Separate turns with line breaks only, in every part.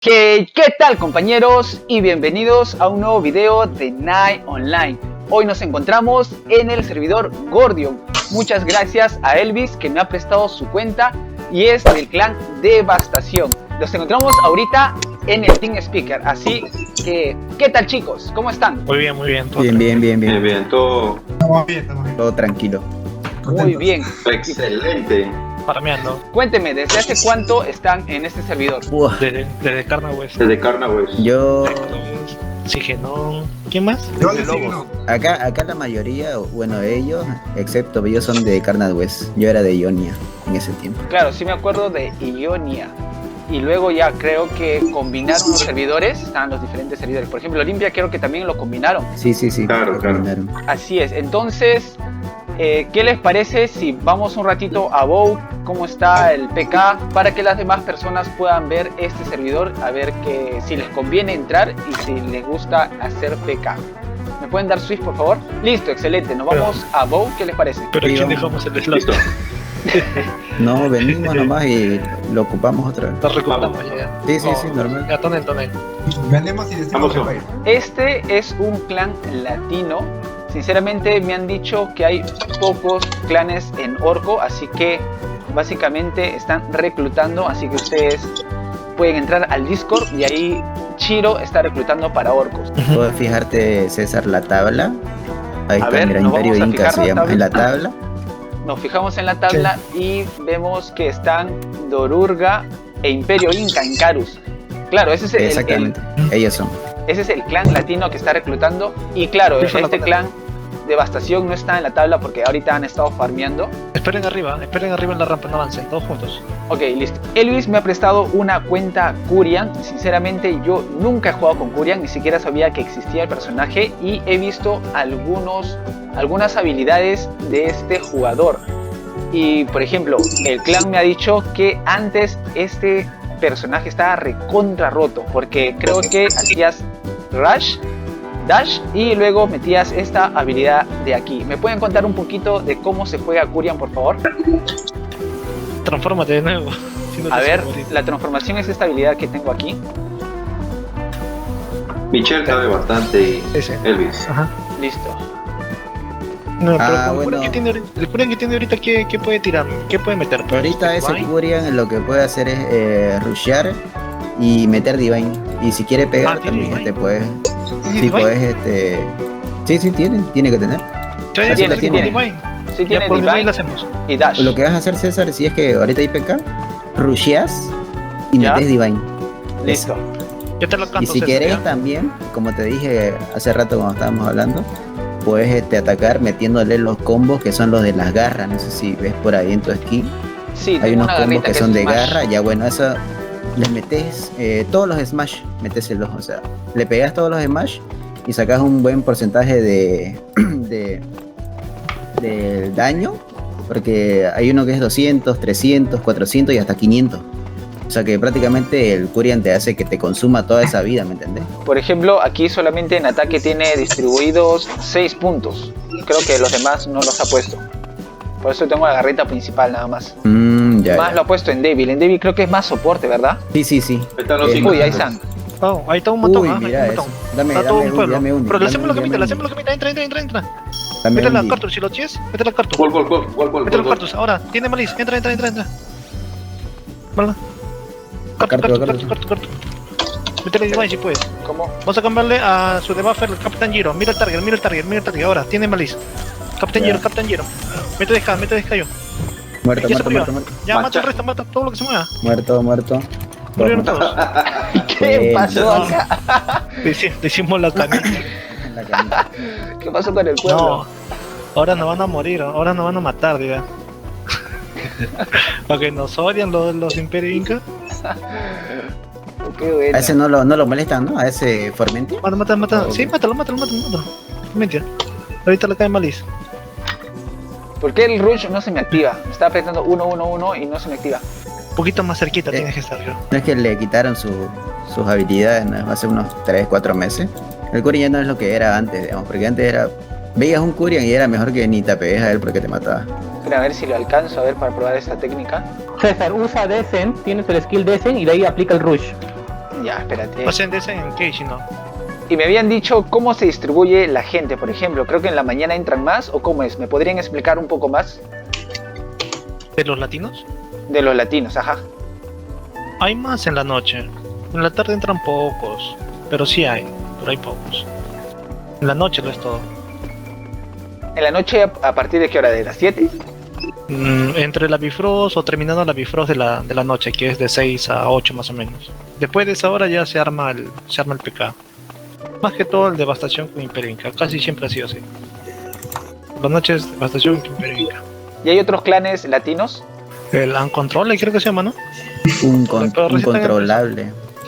¿Qué tal, compañeros? Y bienvenidos a un nuevo video de Night Online. Hoy nos encontramos en el servidor Gordion. Muchas gracias a Elvis, que me ha prestado su cuenta y es del clan Devastación. Nos encontramos ahorita en el Team Speaker, así que ¿qué tal, chicos? ¿Cómo están?
Muy bien, muy bien.
Bien, todo
tranquilo.
Muy bien.
excelente.
Farmeando.
Cuénteme, ¿desde hace cuánto están en este servidor?
Desde Carnawest.
Desde Carnawest.
Yo
Sigenón. ¿Quién más?
Yo
Desde
le
Lobos.
acá la mayoría, bueno, ellos, excepto yo, son de Carnawest. Yo era de Ionia en ese tiempo.
Claro, sí me acuerdo de Ionia. Y luego ya creo que combinaron los servidores, estaban los diferentes servidores. Por ejemplo, Olimpia creo que también lo combinaron.
Sí,
Claro,
lo
claro.
combinaron.
Así es, entonces, ¿qué les parece si vamos un ratito a WoW, cómo está el PK, para que las demás personas puedan ver este servidor, a ver que si les conviene entrar y si les gusta hacer PK? ¿Me pueden dar Swift, por favor? Listo, excelente, nos vamos a WoW, ¿qué les parece?
Pero
Sí,
¿quién
vamos.
dejamos el slot?
Listo.
No, venimos nomás y lo ocupamos otra vez.
Lo recuperamos ya.
Sí, normal.
Ya, tonel.
Vendemos y decimos
Vamos,
que va.
Este es un clan latino. Sinceramente me han dicho que hay pocos clanes en Orco, así que básicamente están reclutando, así que ustedes pueden entrar al Discord y ahí Chiro está reclutando para Orcos.
Puedes fijarte, César, la tabla. Ahí
A
está,
ver,
mira,
nos
Imperio
vamos a
Inca
fijar
se
la
llama.
tabla.
En la tabla.
Nos fijamos en la tabla y vemos que están Dorurga e Imperio Inca en Carus. Claro, ese es
Exactamente, ellos son.
ese es el clan latino que está reclutando. Y claro,
Eso lo
este
ponen.
clan Devastación no está en la tabla porque ahorita han estado farmeando.
Esperen arriba en la rampa, no avancen, todos juntos.
Ok, listo. Elvis me ha prestado una cuenta Curian. Sinceramente, yo nunca he jugado con Curian, ni siquiera sabía que existía el personaje y he visto algunas habilidades de este jugador. Y por ejemplo, el clan me ha dicho que antes este personaje estaba recontra roto, porque creo que hacías dash y luego metías esta habilidad de aquí. ¿Me pueden contar un poquito de cómo se juega Curian, por favor?
Transfórmate de nuevo. Si no te
A ver,
haces morir.
la transformación es esta habilidad que tengo aquí.
Michelle sabe bastante.
Ese.
Elvis.
Ajá.
Listo.
No, pero
Ah,
el
bueno.
Curian que tiene ahorita, ¿qué puede tirar? ¿Qué puede meter?
Ahorita ese
Divine.
Curian lo que puede hacer es rushear y meter Divine. Y si quiere pegar
Ah, ¿tiene
también
Divine?
puedes.
¿Tiene
Sí,
Divine?
puedes Sí, tiene que tener.
Ya,
Así
tiene,
la
tiene.
Divine.
Sí
Ya
tiene
por Divine
Divine
lo hacemos.
y Dash.
Lo que vas a hacer, César, si es que ahorita hay PK, rusheas y
¿Ya?
metes Divine.
Listo.
Yo te lo canto.
Y si
César,
querés
ya.
también, como te dije hace rato cuando estábamos hablando, puedes atacar metiéndole los combos que son los de las garras. No sé si ves por ahí en tu skin.
Sí,
Hay
tengo
unos
una
combos
garrita
que son
es
de
Smash.
garra. Ya bueno, eso les metes todos los smash, meteselos. O sea, le pegas todos los smash y sacas un buen porcentaje de daño. Porque hay uno que es 200, 300, 400 y hasta 500. O sea que prácticamente el Curian te hace que te consuma toda esa vida, ¿me entendés?
Por ejemplo, aquí solamente en ataque tiene distribuidos 6 puntos. Creo que los demás no los ha puesto. Por eso tengo la garrita principal nada más.
Ya,
Más
ya.
lo ha puesto en débil. En débil creo que es más soporte, ¿verdad?
Sí.
Ahí están los
Eh,
cinco.
Uy, ahí están.
Oh, ahí está un montón,
Uy,
¿ah?
mira
Hay un
eso.
montón.
Dame
Está todo un
un,
pueblo.
dame un.
Pero le
dame
hacemos
un,
lo que
dame
le
un.
hacemos lo que entra.
Dame
Mete
un
la
di.
cartus, si lo tienes, mete la cartus.
¿Cuál?
Mete los cartus, ahora, tiene malice, entra. ¿Verdad? Cartu. Métele Divine si puedes.
¿Cómo?
Vamos a cambiarle a su debuffer, el Captain Giro. Mira el target. Ahora, tiene malice. Captain Giro. Mete descayo.
Muerto.
Ya,
Macha.
mata el resto, mata todo lo que se mueva.
Muerto.
Murieron todos.
¿Qué
Bien.
pasó
No.
acá?
Le hicimos la camita.
En la camita.
¿Qué pasó con el pueblo?
No, ahora nos van a morir, ahora nos van a matar, diga. Para que nos odian los Imperio Inca.
Qué buena.
A ese no lo molestan, ¿no? A ese Formente.
Mata. Sí, mátalo. Mentira. Ahorita le cae malice.
¿Por qué el rush no se me activa? Me está apretando 1 y no se me activa.
Un poquito más cerquita tienes que estar, yo.
No es que le quitaron sus habilidades, ¿no? Hace unos 3-4 meses. El Curian ya no es lo que era antes, digamos, porque antes era. Veías un Curian y era mejor que ni te apegues a él porque te mataba.
Espera, a ver si lo alcanzo a ver para probar esta técnica.
César, usa Descent, tienes el skill Descent y de ahí aplica el Rush.
Ya, espérate.
Pasen de ese en Cage, ¿no?
Y me habían dicho cómo se distribuye la gente, por ejemplo. Creo que en la mañana entran más, ¿o cómo es? ¿Me podrían explicar un poco más
¿De los latinos?
de los latinos? Ajá.
Hay más en la noche. En la tarde entran pocos. Pero sí hay, pero hay pocos. En la noche lo es todo.
¿En la noche a partir de qué hora? ¿De las 7?
Entre la Bifrost o terminando la Bifrost de la noche, que es de 6 a 8 más o menos. Después de esa hora ya se arma el PK. Más que todo el Devastación con Imperio Inca. Casi siempre ha sido así. Las noches Devastación con Imperio Inca.
¿Y hay otros clanes latinos?
El Uncontrolled creo que se llama, ¿no?
Un
Pero recién
controlable.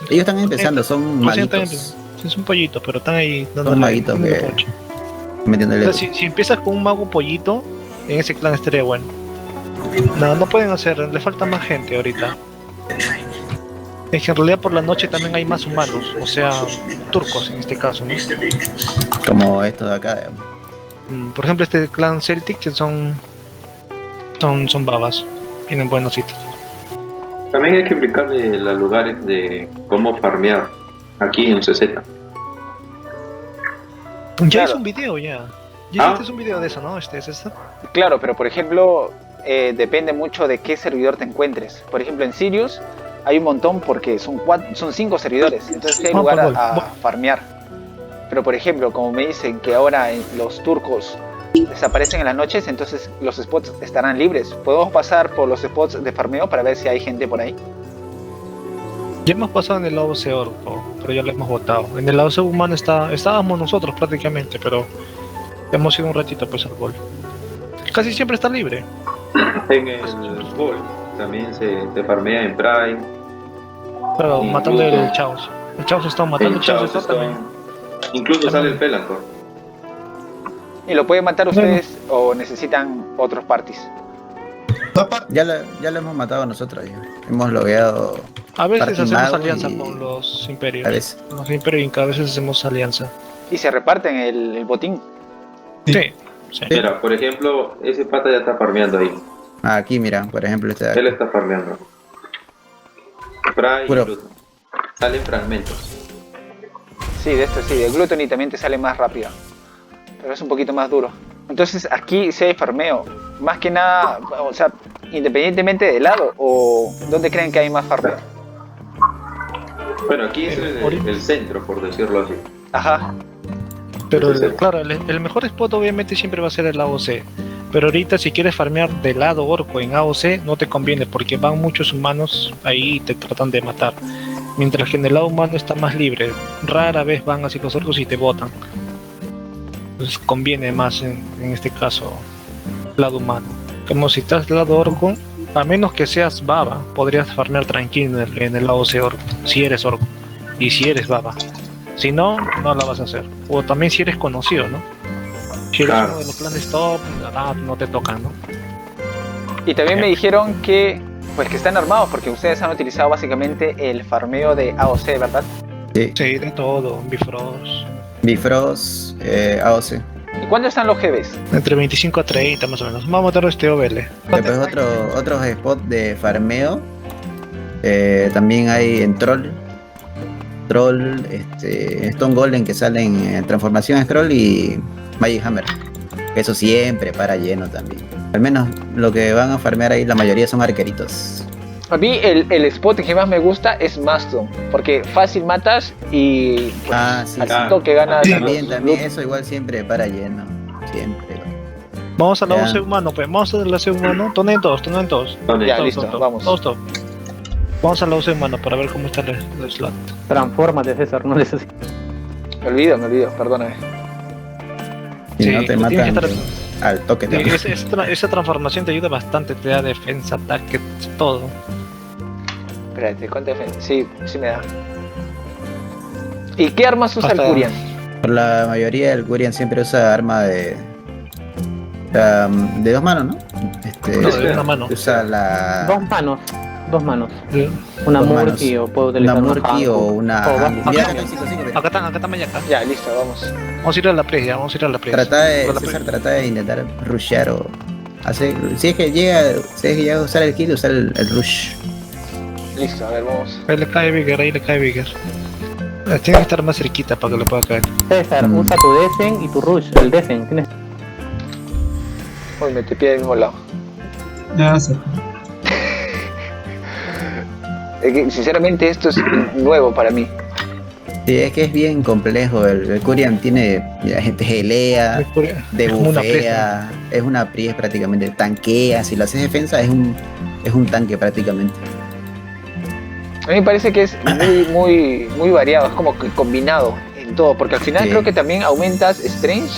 Ellos están empezando, son
Recién están
magitos.
Es un pollito, pero están ahí
Son maguitos que
pocho.
metiéndole.
O sea, si empiezas con un mago pollito, en ese clan estaría bueno. No pueden hacer, le falta más gente ahorita. Es que en realidad por la noche también hay más humanos, o sea, turcos en este caso, ¿no?
Como estos de acá.
Por ejemplo, este clan Celtic que son babas, tienen buenos sitios.
También hay que explicarle los lugares de cómo farmear aquí en CZ.
Ya
Claro.
hice un video ya. Ya hiciste un video de eso, ¿no? ¿Es esto?
Claro, pero por ejemplo, depende mucho de qué servidor te encuentres. Por ejemplo, en Sirius hay un montón porque son 5 servidores, entonces hay lugar a farmear. Pero por ejemplo, como me dicen que ahora los turcos desaparecen en las noches, entonces los spots estarán libres. Podemos pasar por los spots de farmeo para ver si hay gente por ahí.
Ya hemos pasado en el AOC Orco, pero ya lo hemos votado. En el AOC humano estábamos nosotros prácticamente, pero hemos ido un ratito pues al gol. Casi siempre está libre.
En el Gol también se farmea en Prime.
Pero
Sí,
matando
justo.
el Chaos. El Chaos está matando
En
el Chaos
Chaos
está también.
incluso sale el Pelantor.
¿Y lo pueden matar ustedes o necesitan otros parties?
Ya lo hemos matado nosotros ya. Hemos logueado
A veces
Party
hacemos
Mago
alianza
y-
con los imperios.
a veces.
Con los imperios Inca, a veces hacemos alianza.
Y se reparten el botín.
Sí.
Mira, por ejemplo, ese pata ya está farmeando ahí.
Aquí, mira, por ejemplo, este de
Él
aquí.
está farmeando. Prime
Puro.
y Gluton. Salen fragmentos.
Sí, de esto sí, de Gluttony también te sale más rápido. Pero es un poquito más duro. Entonces aquí sí hay farmeo. Más que nada, o sea, independientemente del lado, o ¿dónde creen que hay más farmeo?
Bueno, aquí es el centro, por decirlo así.
Ajá.
Pero
Sí.
claro, el mejor spot obviamente siempre va a ser el AOC. Pero ahorita si quieres farmear del lado orco en AOC no te conviene porque van muchos humanos ahí y te tratan de matar. Mientras que en el lado humano está más libre. Rara vez van así los orcos y te botan. Entonces conviene más en este caso lado humano. Como si estás del lado orco, a menos que seas baba, podrías farmear tranquilo en el AOC orco, si eres orco. Y si eres baba. Si no, no la vas a hacer. O también si eres conocido, ¿no? Si eres
Claro.
uno de los clanes top, no te tocan, ¿no?
Y también me dijeron que, pues que están armados porque ustedes han utilizado básicamente el farmeo de AOC, ¿verdad?
Sí.
Sí, de todo, Bifrost.
Bifrost, AOC.
¿Y cuándo están los GBs?
Entre 25 a 30 más o menos. Vamos a matar este OBL.
Después otros spots de farmeo. También hay en Troll, Stone Golden que salen en transformación Scroll y Magic Hammer. Eso siempre para lleno también. Al menos lo que van a farmear ahí la mayoría son arqueritos.
A mí el spot que más me gusta es Mastodon, porque fácil matas y pues,
Sí,
al
sí.
toque ganas.
También eso igual siempre para lleno. Siempre.
Vamos a la
Ya.
OC humano, pues. Vamos a la OC humano. Tonen todos.
¿Dónde?
Ya,
está?
listo, vamos.
Todos. Vamos a la OC humano para ver cómo está el slot.
Transfórmate, César, no necesito.
Me olvido, perdóname.
Si
Sí,
no te
tienes que
matan
estar-
al toque.
Sí,
te
esa transformación te ayuda bastante, te da defensa, ataque, todo.
Espérate, ¿cuánta defensa? Sí, sí me da. ¿Y qué armas usa
Hasta-
el Curian?
Por la mayoría del Curian siempre usa arma de 2 manos, ¿no?
No, de una mano.
Usa la...
Dos manos.
Sí.
Una
Dos manos.
Murky o puedo
Una
utilizar
Murky o una...
O
Hangu.
va-
Mira,
acá-
acá está el 5-5, mira.
Acá está Mayaca.
Ya, listo, vamos.
Vamos a ir a la presa, vamos a ir a la presa.
Trata de intentar rushear o hacer, si es que llega a usar el kill, usar el rush.
Listo, a ver, vamos.
Ahí le cae Vigor, ahí le cae Vigor. Tiene que estar más cerquita para que le pueda caer.
César, usa tu Desen y tu Rush, el Desen. Tienes...
Uy, me te pide del mismo lado.
Ya sé.
Sinceramente esto es nuevo para mí.
Sí, es que es bien complejo. El Curian tiene pelea,
Es como una
debufea, es una Priest prácticamente, tanquea. Si lo haces defensa, es un tanque prácticamente.
A mí me parece que es muy variado, es como que combinado en todo, porque al final
Sí.
creo que también aumentas Strange.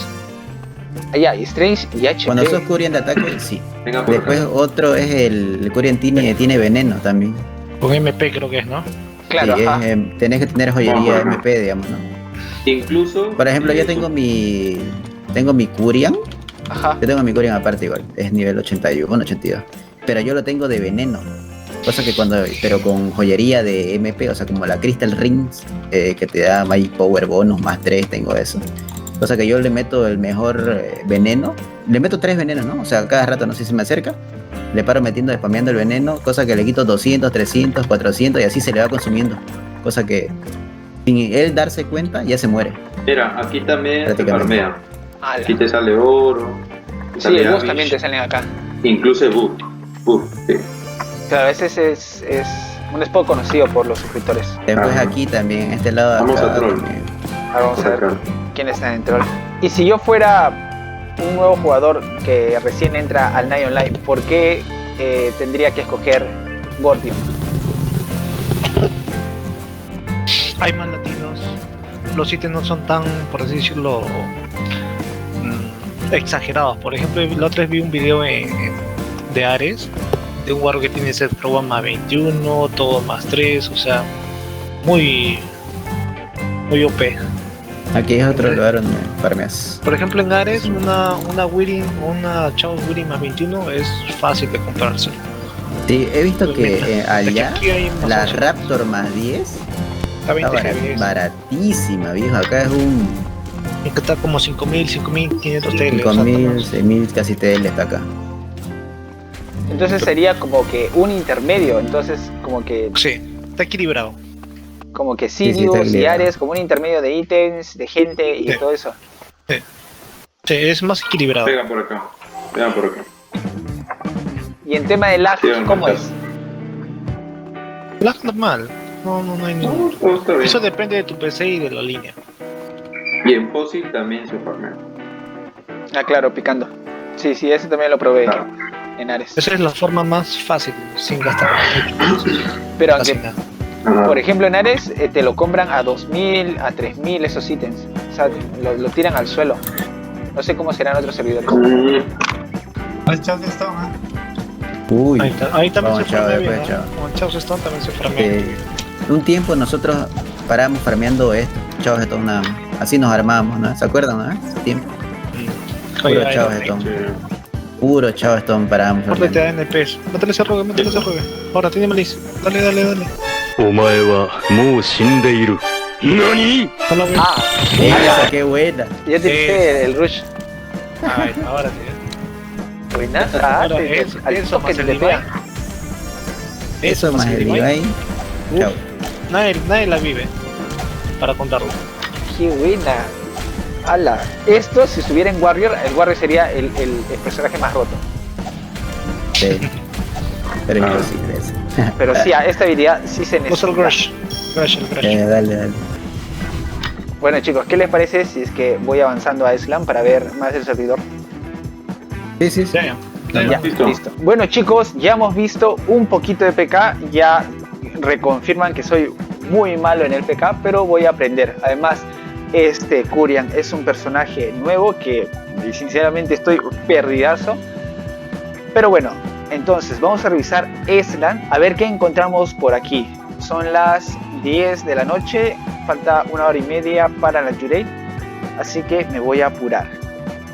Strange y HP.
Cuando sos Curian de ataque, sí.
Venga por
Después
acá.
otro es el Curian tiene veneno también.
Con MP creo que es, ¿no?
Claro,
Sí,
ajá.
tenés que tener joyería
Ajá.
MP, digamos, ¿no?
Incluso.
Por ejemplo, yo tengo mi Curian.
Ajá.
Yo tengo mi Curian aparte igual, es nivel 81, 82. Pero yo lo tengo de veneno. Cosa que pero con joyería de MP, o sea, como la Crystal Rings, que te da My Power Bonus más 3, tengo eso. Cosa que yo le meto el mejor veneno. Le meto 3 venenos, ¿no? O sea, cada rato, no sé si me acerca. Le paro spameando el veneno, cosa que le quito 200, 300, 400 y así se le va consumiendo. Cosa que sin él darse cuenta ya se muere.
Mira, aquí también se
Prácticamente.
farmea.
Ala.
Aquí te sale oro. Te
Sí,
sale
el boss
Amish,
también te salen acá.
incluso buff. Sí.
Pero a veces es un poco conocido por los suscriptores.
Después
Ajá.
aquí también, este lado
Vamos
acá
a troll.
también.
Ahora vamos a ver
Acá.
quién está en el troll. Y si yo fuera un nuevo jugador que recién entra al Night Online, ¿por qué tendría que escoger Gordion?
Hay más latinos. Los ítems no son tan, por así decirlo, exagerados. Por ejemplo, la otra vez vi un video de Ares, de un guarro que tiene set pro más 21, todo más 3, o sea, muy OP.
Aquí es otro lugar donde farmeas.
Por ejemplo, en Ares, una Wirin, una Chaos Wirin más 21 es fácil de comprárselo.
Sí, he visto que allá
Aquí hay más
la
opciones.
Raptor más 10
Está 20
está
heavy,
baratísima, viejo. Acá es un
y que está como 5.000, 5.500 TL. o sea,
5.000,
está
6.000 casi TL está acá.
Entonces sería como que un intermedio, entonces como que
más- Sí, está equilibrado.
sí,
sí, está
Sirius y
equilibrado.
Ares, como un intermedio de ítems, de gente y de
Sí.
todo eso.
Sí, es más equilibrado.
Venga por acá. Venga por acá.
Y en tema de lag,
Sí,
¿cómo
está.
es?
Lag normal. No hay ningún.
No, todo está bien.
Eso depende de tu PC y de la línea.
Y en Fossil también se farmea.
Ah, claro, picando. Sí, ese también lo probé
Claro.
en Ares.
Esa es la forma más fácil, sin gastar mucho.
Pero
Casi
aunque,
nada.
Ajá.
por ejemplo, en Ares te lo compran a 2.000, a 3.000 esos ítems. O sea, lo tiran al suelo. No sé cómo serán otros servidores.
Al chat está,
Uy,
Ahí también
vamos,
se
chao,
farmea
después,
bien,
chao.
¿no? Con Chaos Stone también se farmea.
Un tiempo nosotros paramos farmeando esto, Chavos de Tom nada más. Así nos armamos, ¿no? ¿Se acuerdan, no? Ese tiempo. Puro
Oye,
Chavos de Tom. Puro Chavos de Tom paramos
Aparte te
farmeando.
da NPs. Métele ese rogue, métele ese rogue. Ahora tiene Malice. Dale.
お前はもう死んでいる。何？
Solo bien.
Ah,
Esa, qué buena.
ya te dije el rush.
Ay, ahora sí.
Buenaza,
Ahora,
al
eso
toque
más
te
el
le
Divine.
pega.
Eso más el Divine. Chao.
Nadie la vive. Para contarlo.
Qué buena. Ala, esto si estuviera en Warrior, el Warrior sería el personaje más roto.
Sí. Pero imposible eso.
Pero sí, a esta habilidad sí se
Usa el
necesita.
Grush. El Grush.
Dale.
Bueno chicos, ¿qué les parece si es que voy avanzando a Islam para ver más del servidor?
Sí.
Ya.
Ya,
Listo.
listo. Bueno chicos, ya hemos visto un poquito de PK, ya reconfirman que soy muy malo en el PK, pero voy a aprender. Además, este Curian es un personaje nuevo que sinceramente estoy perdidazo. Pero bueno, entonces vamos a revisar Eslan, a ver qué encontramos por aquí. Son las 10 de la noche, falta 1 hora y media para la Jurei, así que me voy a apurar.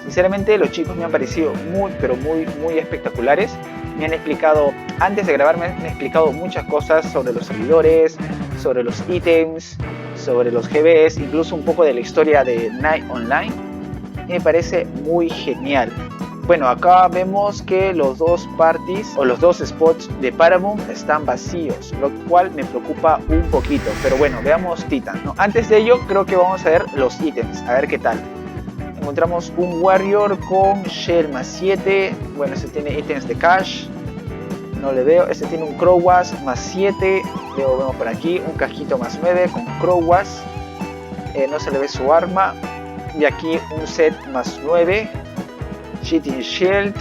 Sinceramente los chicos me han parecido muy espectaculares. Me han explicado, antes de grabar me han explicado muchas cosas sobre los servidores, sobre los ítems, sobre los GBs, incluso un poco de la historia de Night Online. Me parece muy genial. Bueno, acá vemos que los dos parties o los dos spots de Paramount están vacíos, lo cual me preocupa un poquito. Pero bueno, veamos Titan, ¿no? Antes de ello, creo que vamos a ver los ítems, a ver qué tal. Encontramos un Warrior con Shell más 7. Bueno, este tiene ítems de cash. No le veo. Este tiene un Crowwas más 7. Luego vemos por aquí un casquito más 9 con Crowwas. No se le ve su arma. Y aquí un set más 9. Cheating Shield.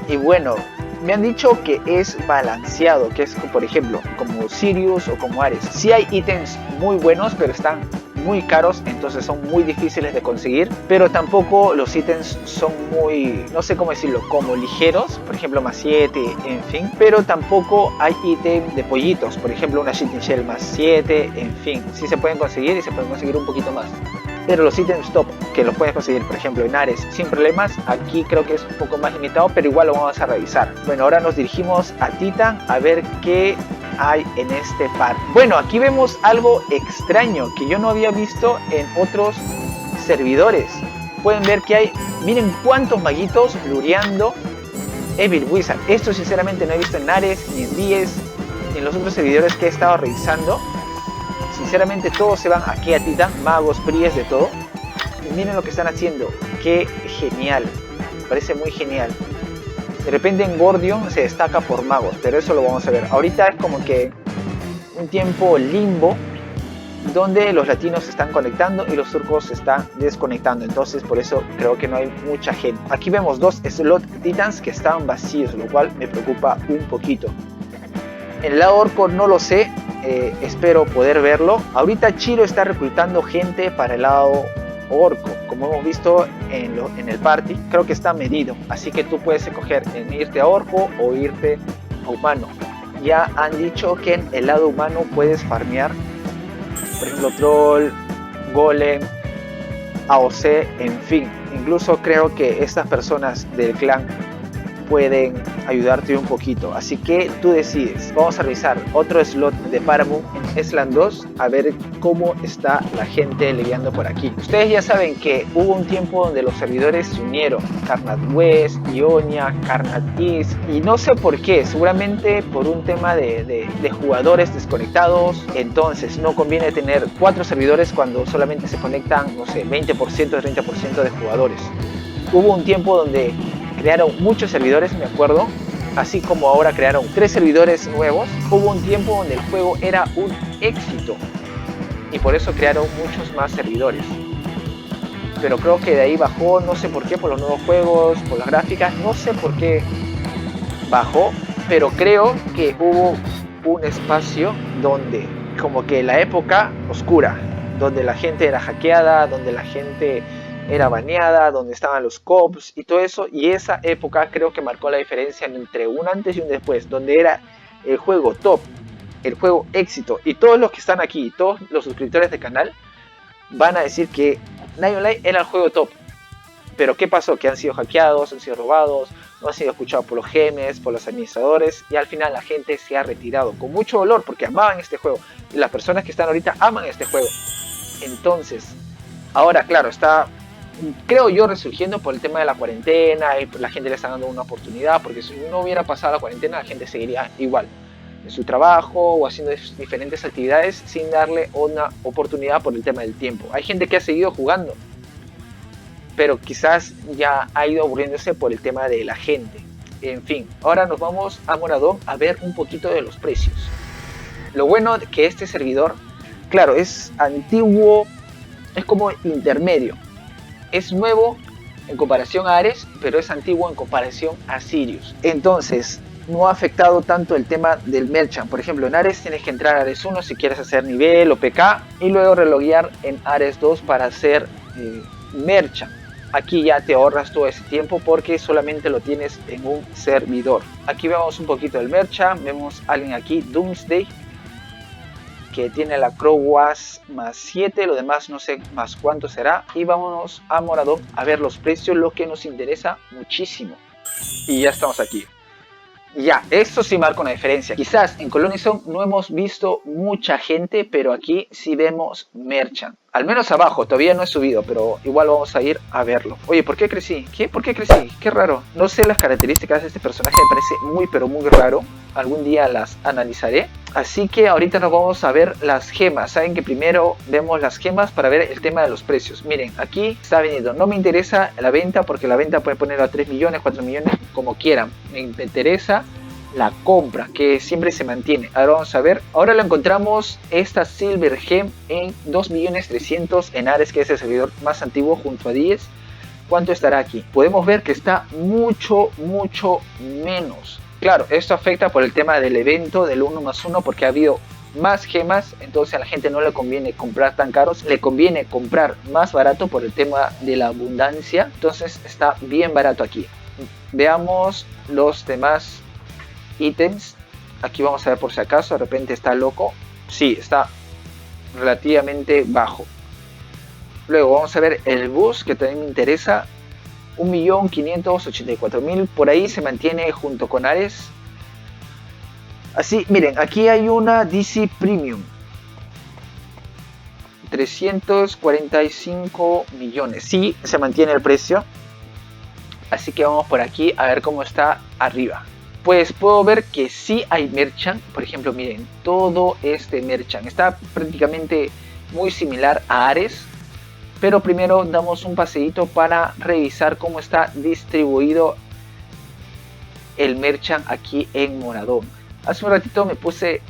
Y bueno, me han dicho que es balanceado, que es por ejemplo como Sirius o como Ares. Sí hay ítems muy buenos, pero están muy caros, entonces son muy difíciles de conseguir, pero tampoco los ítems son muy, no sé cómo decirlo, como ligeros, por ejemplo más 7, en fin, pero tampoco hay ítem de pollitos, por ejemplo una Shitting Shell más 7, en fin, sí se pueden conseguir y se pueden conseguir un poquito más. Pero los ítems top que los puedes conseguir, por ejemplo en Ares sin problemas, aquí creo que es un poco más limitado, pero igual lo vamos a revisar. Bueno, ahora nos dirigimos a Titan a ver qué hay en este par. Bueno, aquí vemos algo extraño que yo no había visto en otros servidores. Pueden ver que hay, miren cuántos maguitos lureando Evil Wizard. Esto sinceramente no he visto en Ares, ni en 10, ni en los otros servidores que he estado revisando. Sinceramente todos se van aquí a Titan, magos, pries, de todo. Y miren lo que están haciendo, qué genial, me parece muy genial. De repente en Gordion se destaca por magos, pero eso lo vamos a ver. Ahorita es como que un tiempo limbo, donde los latinos se están conectando y los turcos se están desconectando. Entonces por eso creo que no hay mucha gente. Aquí vemos dos slot titans que están vacíos, lo cual me preocupa un poquito. En el lado orco no lo sé, espero poder verlo. Ahorita Chiro está reclutando gente para el lado orco, como hemos visto en el party. Creo que está medido, así que tú puedes escoger en irte a orco o irte a humano. Ya han dicho que en el lado humano puedes farmear, por ejemplo, troll, golem, AOC, en fin. Incluso creo que estas personas del clan pueden ayudarte un poquito, así que tú decides. Vamos a revisar otro slot de Paramount en Slan 2 a ver cómo está la gente leviando por aquí. Ustedes ya saben que hubo un tiempo donde los servidores se unieron, Karnat West, Ionia, Karnat East, y no sé por qué, seguramente por un tema de jugadores desconectados. Entonces no conviene tener 4 servidores cuando solamente se conectan, no sé, 20%, 30% de jugadores. Hubo un tiempo donde crearon muchos servidores, me acuerdo, así como ahora crearon 3 servidores nuevos. Hubo un tiempo donde el juego era un éxito y por eso crearon muchos más servidores, pero creo que de ahí bajó, no sé por qué, por los nuevos juegos, por las gráficas, no sé por qué bajó, pero creo que hubo un espacio donde, como que la época oscura, donde la gente era hackeada, donde la gente era baneada, donde estaban los cops y todo eso, y esa época creo que marcó la diferencia entre un antes y un después, donde era el juego top, el juego éxito, y todos los que están aquí, todos los suscriptores del canal van a decir que Night Online era el juego top. Pero ¿qué pasó? Que han sido hackeados, han sido robados, no han sido escuchados por los gemes, por los administradores, y al final la gente se ha retirado con mucho dolor porque amaban este juego, y las personas que están ahorita aman este juego. Entonces, ahora claro, está, creo yo, resurgiendo por el tema de la cuarentena, y la gente le está dando una oportunidad, porque si no hubiera pasado la cuarentena la gente seguiría igual en su trabajo o haciendo diferentes actividades sin darle una oportunidad por el tema del tiempo. Hay gente que ha seguido jugando, pero quizás ya ha ido aburriéndose por el tema de la gente. En fin, ahora nos vamos a Moradón a ver un poquito de los precios. Lo bueno de que este servidor, claro, es antiguo, es como intermedio. Es nuevo en comparación a Ares, pero es antiguo en comparación a Sirius. Entonces, no ha afectado tanto el tema del merchant. Por ejemplo, en Ares tienes que entrar a Ares 1 si quieres hacer nivel o PK, y luego reloguear en Ares 2 para hacer merchant. Aquí ya te ahorras todo ese tiempo porque solamente lo tienes en un servidor. Aquí vemos un poquito del merchant. Vemos a alguien aquí, Doomsday, que tiene la Crowwas más 7, lo demás no sé más cuánto será. Y vámonos a Moradón a ver los precios, lo que nos interesa muchísimo. Y ya estamos aquí. Ya, esto sí marca una diferencia. Quizás en Colonizon no hemos visto mucha gente, pero aquí sí vemos merchant. Al menos abajo, todavía no he subido, pero igual vamos a ir a verlo. Oye, ¿por qué crecí? ¿Qué? ¿Por qué crecí? Qué raro. No sé las características de este personaje, me parece muy pero muy raro. Algún día las analizaré. Así que ahorita nos vamos a ver las gemas. Saben que primero vemos las gemas para ver el tema de los precios. Miren, aquí está vendiendo. No me interesa la venta porque la venta puede ponerlo a 3 millones, 4 millones, como quieran. Me interesa la compra, que siempre se mantiene. Ahora vamos a ver. Ahora lo encontramos esta Silver Gem en 2.300.000 en Ares, que es el servidor más antiguo junto a 10. ¿Cuánto estará aquí? Podemos ver que está mucho menos. Claro, esto afecta por el tema del evento del 1+1 porque ha habido más gemas, entonces a la gente no le conviene comprar tan caros, le conviene comprar más barato por el tema de la abundancia, entonces está bien barato aquí. Veamos los demás ítems. Aquí vamos a ver por si acaso, de repente está loco. Sí, está relativamente bajo. Luego vamos a ver el bus, que también me interesa. 1.584.000, por ahí se mantiene junto con Ares. Así, miren, aquí hay una DC Premium, 345 millones. Sí, se mantiene el precio. Así que vamos por aquí a ver cómo está arriba. Pues puedo ver que sí hay merchant. Por ejemplo, miren, todo este merchant está prácticamente muy similar a Ares. Pero primero damos un paseíto para revisar cómo está distribuido el merchant aquí en Moradón. Hace un ratito me puse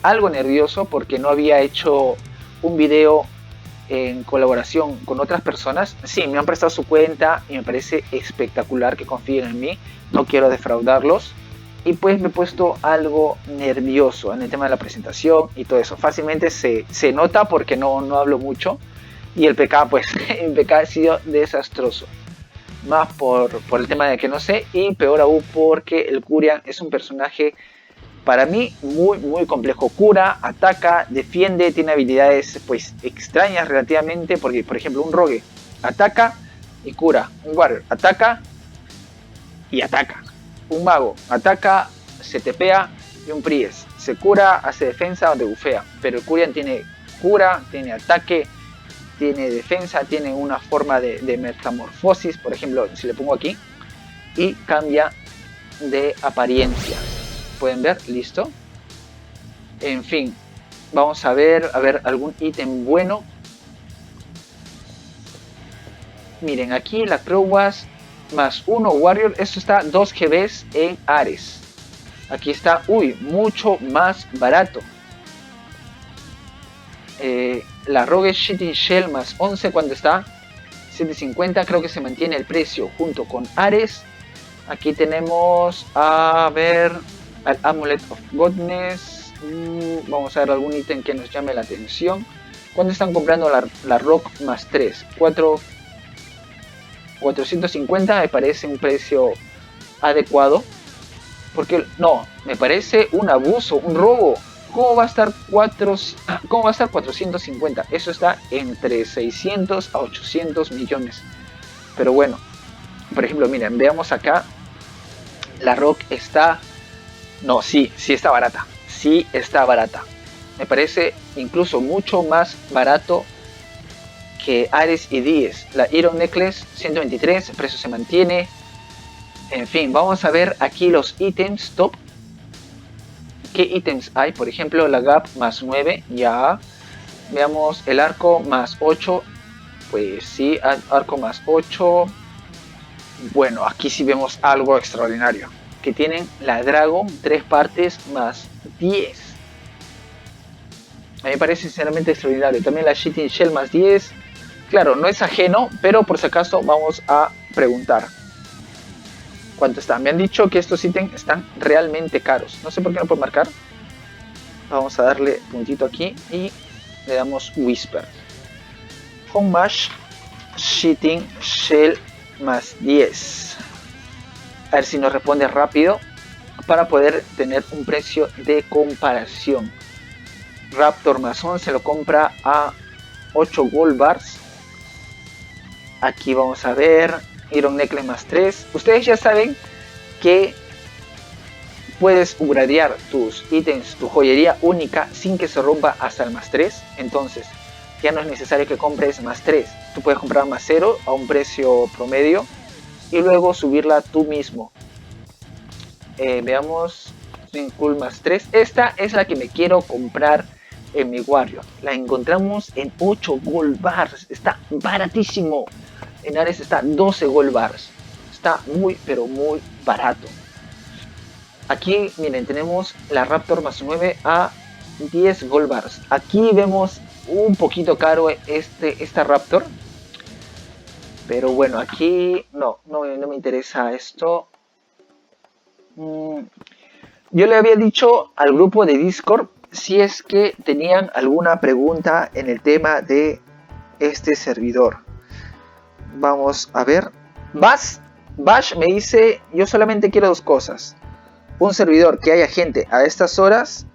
algo nervioso porque no había hecho un video en colaboración con otras personas. Sí, me han prestado su cuenta y me parece espectacular que confíen en mí. No quiero defraudarlos. Y pues me he puesto algo nervioso en el tema de la presentación y todo eso. Fácilmente se nota porque no hablo mucho. Y el PK, pues, el PK ha sido desastroso. Más por el tema de que no sé. Y peor aún porque el Curian es un personaje, para mí, muy complejo. Cura, ataca, defiende, tiene habilidades, pues, extrañas relativamente. Porque, por ejemplo, un Rogue ataca y cura. Un Warrior ataca y ataca. Un Mago ataca, se tepea. Y un Priest se cura, hace defensa o debufea. Pero el Curian tiene cura, tiene ataque, tiene defensa, tiene una forma de metamorfosis, por ejemplo, si le pongo aquí, y cambia de apariencia. ¿Pueden ver? Listo. En fin, vamos a ver algún ítem bueno. Miren, aquí la Crowwas más 1 Warrior, esto está 2 GBs en Ares. Aquí está, mucho más barato. La Rogue Shitting Shell más 11, cuando está 750, creo que se mantiene el precio junto con Ares. Aquí tenemos a ver al Amulet of Godness. Vamos a ver algún ítem que nos llame la atención. ¿Cuándo están comprando la Rock más 3? 450 me parece un precio adecuado. Porque no, me parece un abuso, un robo. ¿Cómo va a estar 450? Eso está entre 600 a 800 millones. Pero bueno, por ejemplo, miren, veamos acá. La Rock está... No, sí está barata. Sí está barata. Me parece incluso mucho más barato que Ares y 10. La Iron Necklace 123, el precio se mantiene. En fin, vamos a ver aquí los ítems top. ¿Qué ítems hay? Por ejemplo, la Gap más 9, ya. Veamos el arco más 8. Pues sí, arco más 8. Bueno, aquí sí vemos algo extraordinario. Que tienen la Dragon 3 partes más 10. A mí me parece sinceramente extraordinario. También la Shitting Shell más 10. Claro, no es ajeno, pero por si acaso vamos a preguntar. ¿Cuánto están? Me han dicho que estos ítems están realmente caros. No sé por qué no puedo marcar. Vamos a darle puntito aquí y le damos Whisper. Homage Shitting Shell más 10. A ver si nos responde rápido para poder tener un precio de comparación. Raptor más 11 lo compra a 8 Gold Bars. Aquí vamos a ver Iron Necklace más 3. Ustedes ya saben que puedes upgradear tus ítems, tu joyería única sin que se rompa hasta el +3. Entonces ya no es necesario que compres +3, tú puedes comprar +0 a un precio promedio y luego subirla tú mismo. Veamos, Cool +3, esta es la que me quiero comprar en mi Warrior. La encontramos en 8 gold bars, está baratísimo. En Ares está 12 gold bars, está muy pero muy barato. Aquí miren, tenemos la Raptor +9 a 10 gold bars. Aquí vemos un poquito caro esta Raptor, pero bueno, aquí no me interesa esto. Yo le había dicho al grupo de Discord si es que tenían alguna pregunta en el tema de este servidor. Vamos a ver. Bash me dice: yo solamente quiero 2 cosas: un servidor que haya gente a estas horas,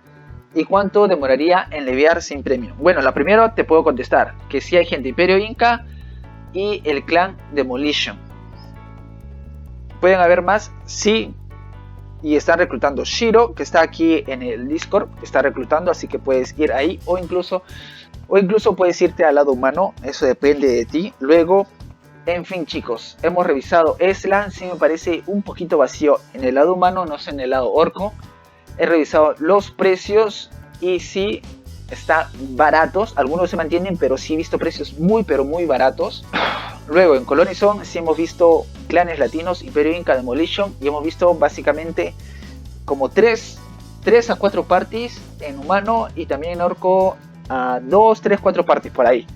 y cuánto demoraría en levear sin premio. Bueno, la primera te puedo contestar que si hay gente Imperio Inca y el clan Demolition. ¿Pueden haber más? Sí. Y están reclutando. Shiro, que está aquí en el Discord, está reclutando, así que puedes ir ahí, o incluso puedes irte al lado humano, eso depende de ti. Luego, en fin chicos, hemos revisado Eslan, sí me parece un poquito vacío en el lado humano, no sé en el lado orco. He revisado los precios y sí están baratos, algunos se mantienen, pero sí he visto precios muy pero muy baratos. Luego en Colonizon sí hemos visto clanes latinos, Imperio Inca, Demolition, y hemos visto básicamente como 3 a 4 parties en humano, y también en orco a 2, 3, 4 parties por ahí.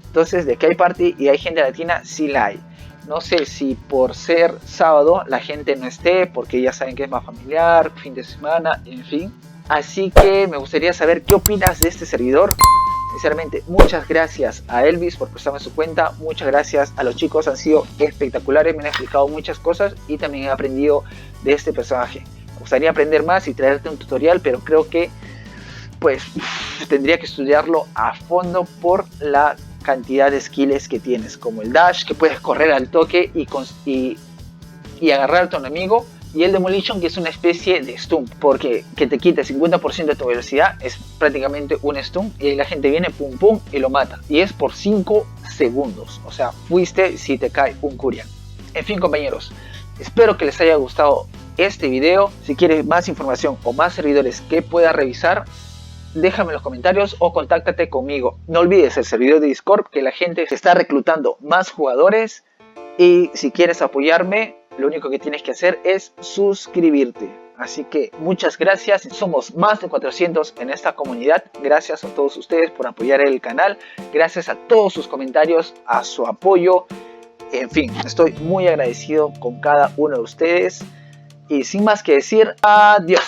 Entonces de que hay party y hay gente latina, sí la hay. No sé si por ser sábado la gente no esté, porque ya saben que es más familiar, fin de semana, en fin. Así que me gustaría saber qué opinas de este servidor. Sinceramente, muchas gracias a Elvis por prestarme su cuenta. Muchas gracias a los chicos, han sido espectaculares, me han explicado muchas cosas y también he aprendido de este personaje. Me gustaría aprender más y traerte un tutorial, pero creo que pues tendría que estudiarlo a fondo por la cantidad de skills que tienes, como el dash, que puedes correr al toque y agarrar a tu enemigo, y el Demolition, que es una especie de stun, porque que te quite 50% de tu velocidad es prácticamente un stun, y la gente viene pum pum y lo mata, y es por 5 segundos, o sea, fuiste si te cae un Curian. En fin compañeros, espero que les haya gustado este video. Si quieres más información o más servidores que pueda revisar, déjame en los comentarios o contáctate conmigo. No olvides el servidor de Discord, que la gente se está reclutando más jugadores, y si quieres apoyarme, lo único que tienes que hacer es suscribirte. Así que muchas gracias, somos más de 400 en esta comunidad. Gracias a todos ustedes por apoyar el canal, gracias a todos sus comentarios, a su apoyo. En fin, estoy muy agradecido con cada uno de ustedes. Y sin más que decir, adiós.